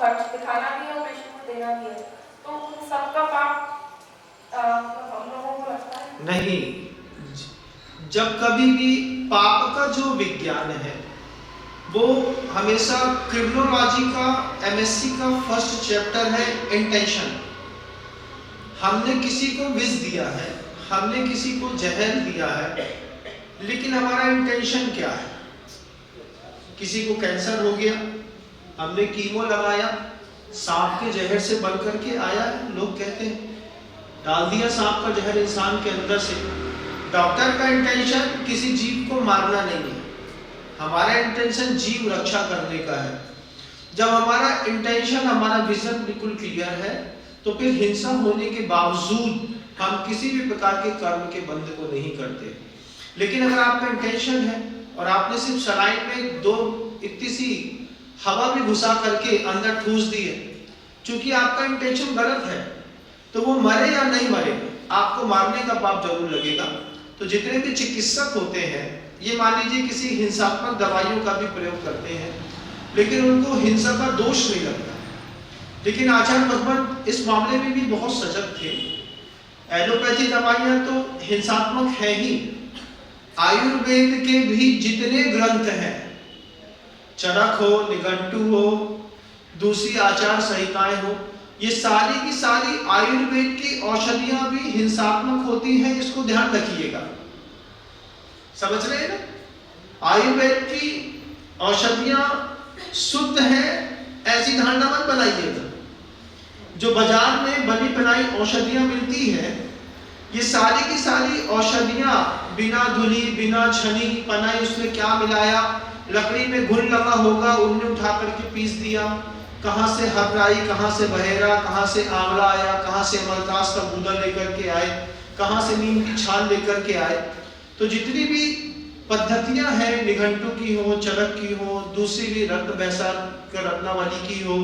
खर्च दिखाना भी है और विश्व को देना भी है, तो उन सबका पाप हम लोगों को लगता है नहीं। जब कभी भी पाप का जो विज्ञान है वो हमेशा क्रिमिनोलॉजी का एमएससी का फर्स्ट चैप्टर है इंटेंशन। हमने किसी को विष दिया है, हमने किसी को जहर दिया है, लेकिन हमारा इंटेंशन क्या है? किसी को कैंसर हो गया, हमने कीमो लगाया, सांप के जहर से बन करके आया है, लोग कहते हैं डाल दिया सांप का जहर इंसान के अंदर से। डॉक्टर का इंटेंशन किसी जीव को मारना नहीं है, हमारा इंटेंशन जीव रक्षा करने का है। जब हमारा इंटेंशन, हमारा विजन बिल्कुल क्लियर है, तो फिर हिंसा होने के बावजूद हम किसी भी प्रकार के कर्म के बंध को नहीं करते। लेकिन अगर आपका इंटेंशन है और आपने सिर्फ सलाइन में दो इतनी सी हवा भी घुसा करके अंदर ठूस दी है, चूंकि आपका इंटेंशन गलत है, तो वो मरे या नहीं मरे, आपको मारने का पाप जरूर लगेगा। तो जितने भी चिकित्सक होते हैं, ये मान लीजिए किसी हिंसात्मक दवाइयों का भी प्रयोग करते हैं, लेकिन उनको हिंसा का दोष नहीं लगता। लेकिन आचार्य भगवंत इस मामले में भी बहुत सजग थे। एलोपैथी दवाइयां तो हिंसात्मक है ही, आयुर्वेद के भी जितने ग्रंथ हैं, चरक हो, निघंटु हो, दूसरी आचार संहिताएं हो, ये सारी की सारी आयुर्वेद की औषधियां भी हिंसात्मक होती हैं, इसको ध्यान रखिएगा। समझ रहे हैं ना? आयुर्वेद की औषधियां शुद्ध है ऐसी धारणा मत बनाइएगा। जो बाजार में बनी बनाई औषधियां मिलती है, ये सारी की सारी औषधियां बिना धुली, बिना छनी पनाई, उसमें क्या मिलाया, लकड़ी में घुन लगा होगा, उन्हें उठा करके पीस दिया, कहां से हर्राई, कहां से बहेरा, कहां से आंवला आया, कहां से अमलतास का गूदा लेकर के आए, कहां से नीम की छाल लेकर के आए। तो जितनी भी पद्धतियां हैं, निघंटु की हो, चरक की हो, दूसरी भी रत्न बैसार का रत्नावली की हो,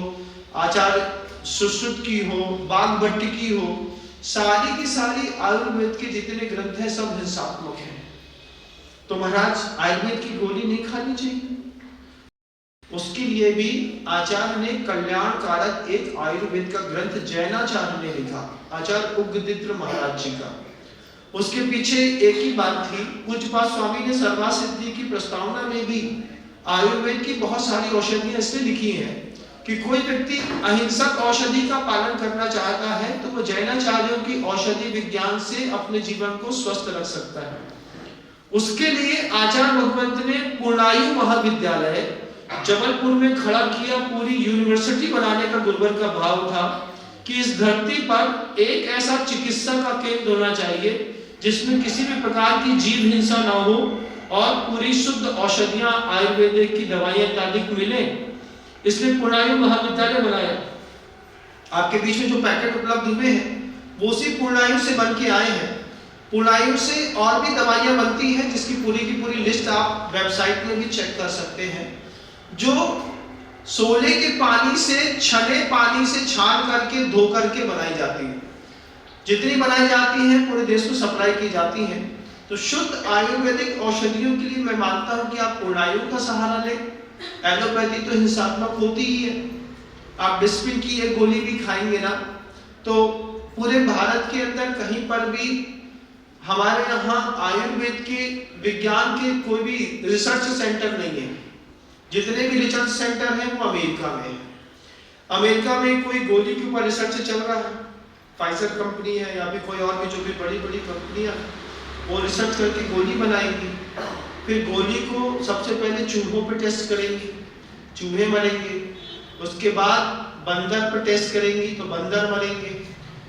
आचार्य सुश्रुत की हो, बागभट्टी की हो, सारी की सारी आयुर्वेद के जितने ग्रंथ हैं सब हिंसात्मक हैं। तो महाराज आयुर्वेद की गोली नहीं खानी चाहिए। उसके लिए भी आचार्य ने कल्याण कारक एक आयुर्वेद का ग्रंथ जैनाचार्य ने लिखा, आचार्य उग्रदित्र महाराज जी का। उसके पीछे एक ही बात थी, पूज्यपाद स्वामी ने सर्वासिद्धि की प्रस्तावना में भी आयुर्वेद की बहुत सारी औषधियां इसलिए लिखी हैं कि कोई व्यक्ति अहिंसक औषधि का पालन करना चाहता है तो वो जैनाचार्यों की औषधि विज्ञान से अपने जीवन को स्वस्थ रख सकता है। उसके लिए आचार्य भगवंत ने पूर्णायु महाविद्यालय जबलपुर में खड़ा किया। पूरी यूनिवर्सिटी बनाने का गुरुवर का भाव था कि इस धरती पर एक ऐसा चिकित्सा का केंद्र होना चाहिए जिसमें किसी भी प्रकार की जीव हिंसा ना हो और पूरी शुद्ध औषधियां, आयुर्वेदिक की दवाइयां इत्यादि मिले। इसलिए पूर्णायु महाविद्यालय बनाया। आपके बीच में जो पैकेट उपलब्ध हुए हैं वो उसी पूर्णायु से बन के आए हैं। पूर्णायु से और भी दवाइयां बनती हैं जिसकी पूरी की पूरी लिस्ट आप वेबसाइट में भी चेक कर सकते हैं, जो सोले के पानी से, छने पानी से छान करके धो करके बनाई जाती है। जितनी बनाई जाती हैं पूरे देश को सप्लाई की जाती हैं। तो शुद्ध आयुर्वेदिक औषधियों के लिए मैं मानता हूं कि आप पूर्णायु का सहारा लें। एलोपैथी तो हिंसात्मक होती ही है। आप डिस्पिन की एक गोली भी खाएंगे ना, तो पूरे भारत के अंदर कहीं पर भी हमारे यहाँ आयुर्वेद के विज्ञान के कोई भी रिसर्च सेंटर नहीं है। जितने भी रिसर्च सेंटर हैं वो अमेरिका में है। अमेरिका में कोई गोली के ऊपर रिसर्च चल रहा है, फाइजर कंपनी है या फिर कोई और भी जो भी बड़ी बड़ी कंपनियां, वो रिसर्च करके गोली बनाएंगी। फिर गोली को सबसे पहले चूहों पे टेस्ट करेंगी, चूहे मरेंगे। उसके बाद बंदर पे टेस्ट करेंगी तो बंदर मरेंगे,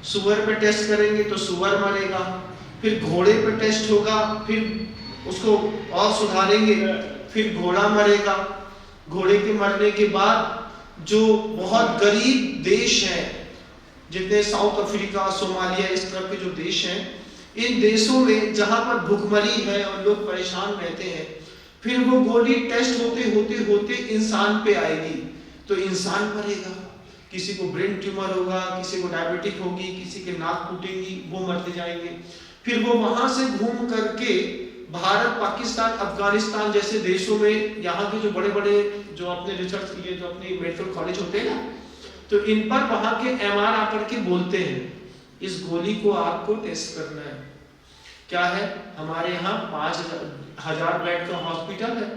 सुअर पे टेस्ट करेंगे तो सुअर मरेगा, फिर घोड़े पे टेस्ट होगा, फिर उसको और सुधारेंगे, फिर घोड़ा मरेगा। घोड़े के मरने के बाद जो बहुत गरीब देश हैं, जितने साउथ अफ्रीका, सोमालिया, इस तरह के जो देश हैं, इन देशों में जहां पर भुखमरी है और लोग परेशान रहते हैं, फिर वो गोली टेस्ट होते होते होते इंसान पे आएगी तो इंसान मरेगा। किसी को ब्रेन ट्यूमर होगा, किसी को डायबिटिक होगी, किसी के नाक फूटेंगी, वो मरते जाएंगे। फिर वो वहां से घूम करके भारत, पाकिस्तान, अफगानिस्तान जैसे देशों में, यहाँ के जो बड़े बड़े जो अपने रिसर्च किए, जो अपने मेडिकल कॉलेज होते हैं ना, तो इन पर वहां के एमआर आकर के बोलते हैं इस गोली को आपको टेस्ट करना है। क्या है, हमारे यहाँ 5,000 बेड का हॉस्पिटल है,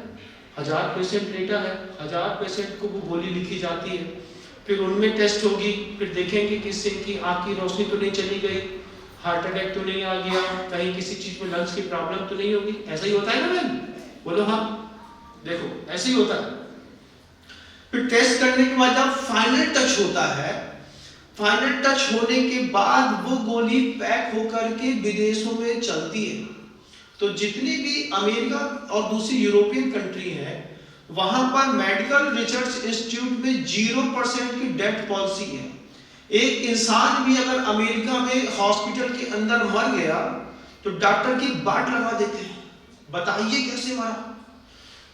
1000 पेशेंट लेटा है, 1000 पेशेंट को वो गोली लिखी जाती है, फिर उनमें टेस्ट होगी, फिर देखेंगे किससे की आँख की रोशनी तो नहीं चली गई, हार्ट अटैक तो नहीं आ गया, कहीं किसी चीज में लंग्स की प्रॉब्लम तो नहीं होगी। ऐसा ही होता है ना मैम, बोलो हाँ, देखो ऐसे ही होता है। फिर टेस्ट करने के बाद जब फाइनल टच होता है, फाइनल टच होने के बाद वो गोली पैक होकर के विदेशों में चलती है। तो जितनी भी अमेरिका और दूसरी यूरोपियन कंट्री है, वहां पर मेडिकल रिसर्च इंस्टीट्यूट में 0% की डेथ पॉलिसी है। एक इंसान भी अगर अमेरिका में हॉस्पिटल के अंदर मर गया तो डॉक्टर की बाट लगा देते हैं, बताइए कैसे मरा,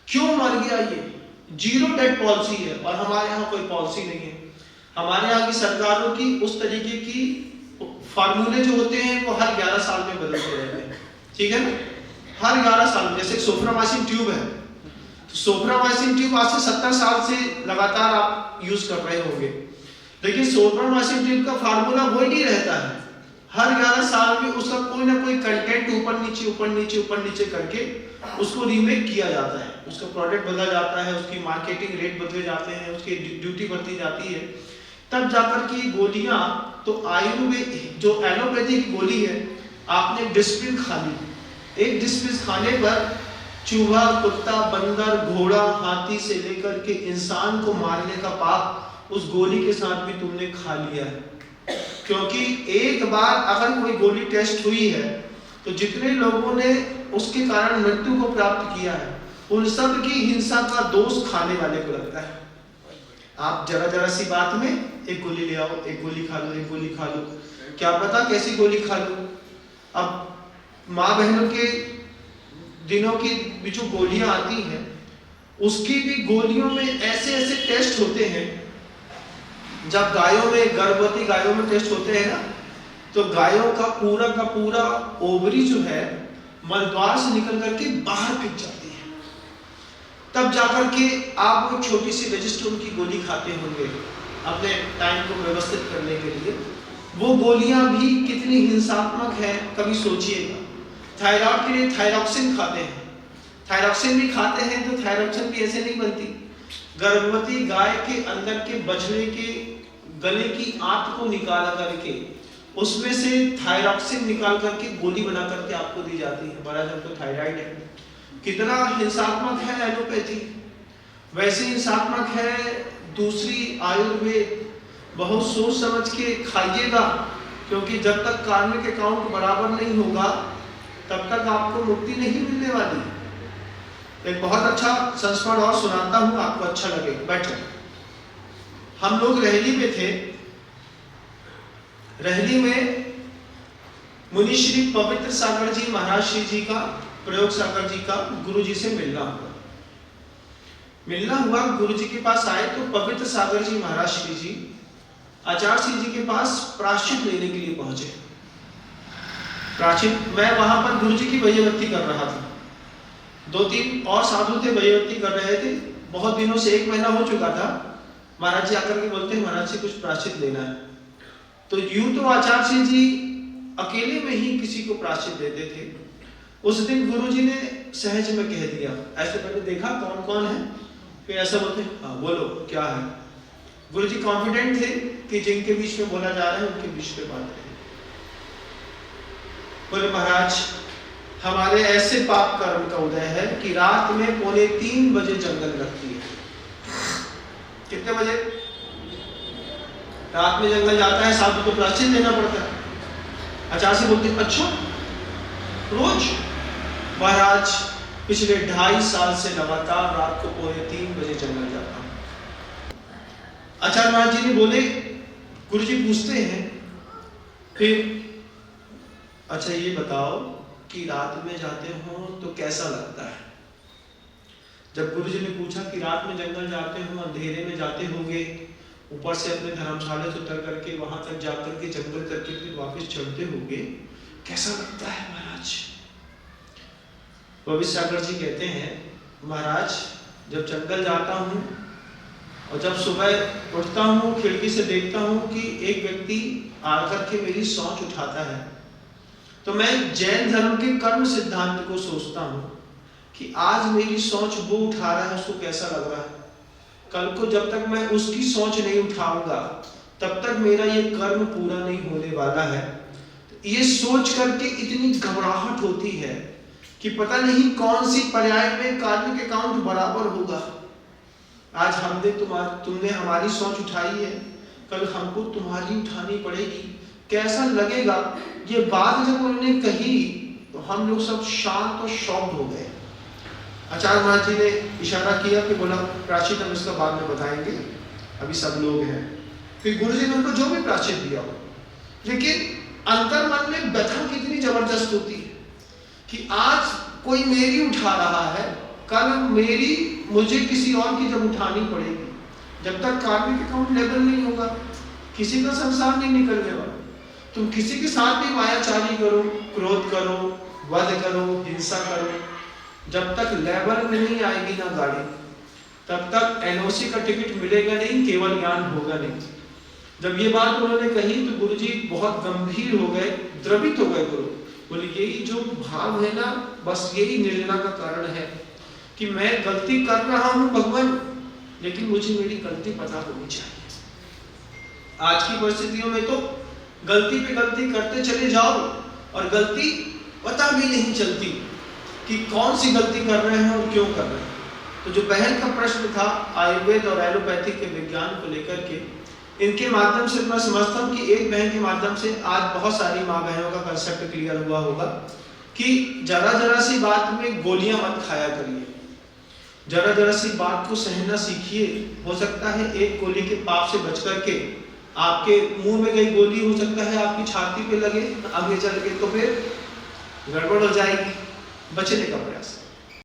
क्यों मर गया, ये 0 डेथ पॉलिसी है। और हमारे यहाँ कोई पॉलिसी नहीं है। हमारे यहाँ की सरकारों की उस तरीके की फार्मूले जो होते हैं वो हर 11 साल में बदलते रहते हैं, ठीक है ना, हर 11 साल में। जैसे सोफ्रामाइसिन ट्यूब है, तो सोफ्रामाइसिन ट्यूब आज से 70 साल से लगातार आप यूज कर रहे होंगे, लेकिन सोफ्रामाइसिन ट्यूब का फार्मूला वही नहीं रहता है। हर 11 साल में उसका कोई ना कोई कंटेंट ऊपर नीचे करके उसको रीमेक किया जाता है, उसका प्रोडक्ट बदला जाता है, उसकी मार्केटिंग रेट बदले जाते हैं, उसकी ड्यूटी बढ़ती जाती है, तब जाकर की गोलियां। तो आयुर्वेद जो एलोपैथी की गोली है, आपने डिस्प्रिन खा ली, एक डिस्प्रिन खाने पर चूहा, कुत्ता, बंदर, घोड़ा, हाथी से लेकर के इंसान को मारने का पाप उस गोली के साथ भी तुमने खा लिया है। क्योंकि एक बार अगर कोई गोली टेस्ट हुई है तो जितने लोगों ने उसके कारण मृत्यु को प्राप्त किया है, उन सब की हिंसा का दोष खाने वाले को लगता है। आप जरा सी बात में एक गोली ले आओ, एक गोली खा लो, एक गोली खा लो, क्या पता कैसी गोली खा लो। अब माँ बहनों के दिनों की भी जो गोलियां आती हैं, उसकी भी गोलियों में ऐसे ऐसे टेस्ट होते हैं। जब गायों में, गर्भवती गायों में टेस्ट होते हैं ना, तो गायों का पूरा ओवरी जो है मलद्वार से निकल करके बाहर फेंक जाती है, तब जाकर के आप वो छोटी सी रजिस्ट्रोन की गोली खाते होंगे अपने टाइम को व्यवस्थित करने के लिए। वो गोलियां भी कितनी हिंसात्मक है, कभी सोचिएगा। थायराइड के लिए थायरॉक्सिन खाते हैं, थायरॉक्सिन भी खाते हैं तो थायरॉक्सिन भी ऐसे नहीं बनती। गर्भवती गाय के अंदर के बछड़े के गले की आंत को निकाला करके उसमें से थायरॉक्सिन निकाल करके गोली बना करके आपको दी जाती है। बड़ा जब तो थायराइड है, कितना हिंसात्मक है एलोपैथी, वैसे हिंसात्मक है दूसरी आयुर्वेद। बहुत सोच समझ के खाइएगा, क्योंकि जब तक कार्मिक अकाउंट बराबर नहीं होगा तब तक आपको मुक्ति नहीं मिलने वाली। एक बहुत अच्छा संस्मरण और सुनाता हूं, आपको अच्छा लगेगा, बैठो। हम लोग रहली में थे, रहली में मुनि श्री पवित्र सागर जी महाराज श्री जी का, प्रयोग सागर जी का गुरु जी से मिलना हुआ। गुरु जी के पास आए तो पवित्र सागर जी महाराज श्री जी आचार्य श्री जी के पास प्रायश्चित लेने के लिए पहुंचे। प्रायश्चित, मैं वहां पर गुरु जी की वैयवत्ती कर रहा था, 2-3 और साधु थे, वैयवत्ती कर रहे थे। बहुत दिनों से, 1 महीना हो चुका था। महाराज जी आकर के बोलते हैं, महाराज जी कुछ प्रायश्चित लेना है। तो यूं तो आचार्य श्री जी अकेले में ही किसी को प्रायश्चित देते थे। उस दिन गुरु जी ने सहज में कह दिया, ऐसे पहले देखा कौन कौन है, फिर ऐसा बोलते हैं, हाँ बोलो क्या है। गुरु जी कॉन्फिडेंट थे कि जिनके बीच में बोला जा रहा है उनके बीच में बात है। बोले महाराज, हमारे ऐसे पाप कर्म का उदय है कि रात में 2:45 बजे जंगल लगती है। कितने बजे? रात में जंगल जाता है, साधु को प्रायश्चित देना पड़ता है। आचार्य से बोलते, अच्छा रोज? महाराज पिछले 2.5 साल से लगातार रात को 2:45 बजे जंगल जाता हूं। आचार्य महाराज जी ने बोले, गुरु जी पूछते हैं, फिर अच्छा ये बताओ कि रात में जाते हो तो कैसा लगता है? जब गुरु जी ने पूछा कि रात में जंगल जाते हो, अंधेरे में जाते होंगे, ऊपर से अपने धर्मशाला से उतर करके वहां तक जाकर के जंगल करके फिर वापस चढ़ते होंगे, कैसा लगता है महाराज? पवित्र सागर जी कहते हैं, महाराज जब जंगल जाता हूँ और जब सुबह उठता हूँ खिड़की से देखता हूँ कि एक व्यक्ति आकर के मेरी सोच उठाता है, तो मैं जैन धर्म के कर्म सिद्धांत को सोचता हूँ कि आज मेरी सोच वो उठा रहा है, उसको कैसा लग रहा है। कल को जब तक मैं उसकी सोच नहीं उठाऊंगा तब तक मेरा ये कर्म पूरा नहीं होने वाला है। ये सोच करके इतनी घबराहट होती है कि पता नहीं कौन सी पर्याय में कार्मिक अकाउंट बराबर होगा। आज तुमने हमारी सोच उठाई है, कल हमको तुम्हारी उठानी पड़ेगी, कैसा लगेगा। ये बात जब उन्होंने कही तो हम लोग सब शांत और शॉक्ड हो गए। आचार्य महाराज जी ने इशारा किया कि बोला प्राचित हम इसका बाद में बताएंगे, अभी सब लोग हैं। फिर गुरु जी ने उनको जो भी प्राचित दिया हो, लेकिन अंतर मन में व्यथा कितनी जबरदस्त होती है कि आज कोई मेरी उठा रहा है, कल मुझे किसी और की जब उठानी पड़ेगी। जब तक कार्मिक अकाउंट लेवल नहीं होगा किसी का संसार नहीं निकलने वाला। तुम किसी के साथ भी मायाचारी करो, क्रोध करो, वध करो, हिंसा करो, जब तक लेवल में नहीं आएगी ना गाड़ी, तब तक एनओसी का टिकट मिलेगा नहीं, केवल ज्ञान होगा नहीं। जब ये बात उन्होंने कही तो गुरुजी बहुत गंभीर हो गए, द्रवित हो गए। गुरु बोले यही जो भाव है ना, बस यही निर्जना का कारण है कि मैं गलती कर रहा हूं भगवान, लेकिन मुझे मेरी गलती पता होनी चाहिए। आज की परिस्थितियों में तो गलती पे गलती करते चले जाओ और गलती पता भी नहीं चलती कि कौन सी गलती कर रहे हैं और क्यों कर रहे हैं। तो जो बहन का प्रश्न था आयुर्वेद और एलोपैथिक के विज्ञान को लेकर के, इनके माध्यम से मैं समझता हूँ कि एक बहन के माध्यम से आज बहुत सारी माँ बहनों का कंसेप्ट क्लियर हुआ होगा कि जरा सी बात में गोलियां मत खाया करिए, जरा सी बात को सहना सीखिए। हो सकता है एक गोली के पाप से बच करके आपके मुंह में गई गोली हो सकता है आपकी छाती पे लगे, आगे चल के तो फिर गड़बड़ हो जाएगी। बचने का प्रयास।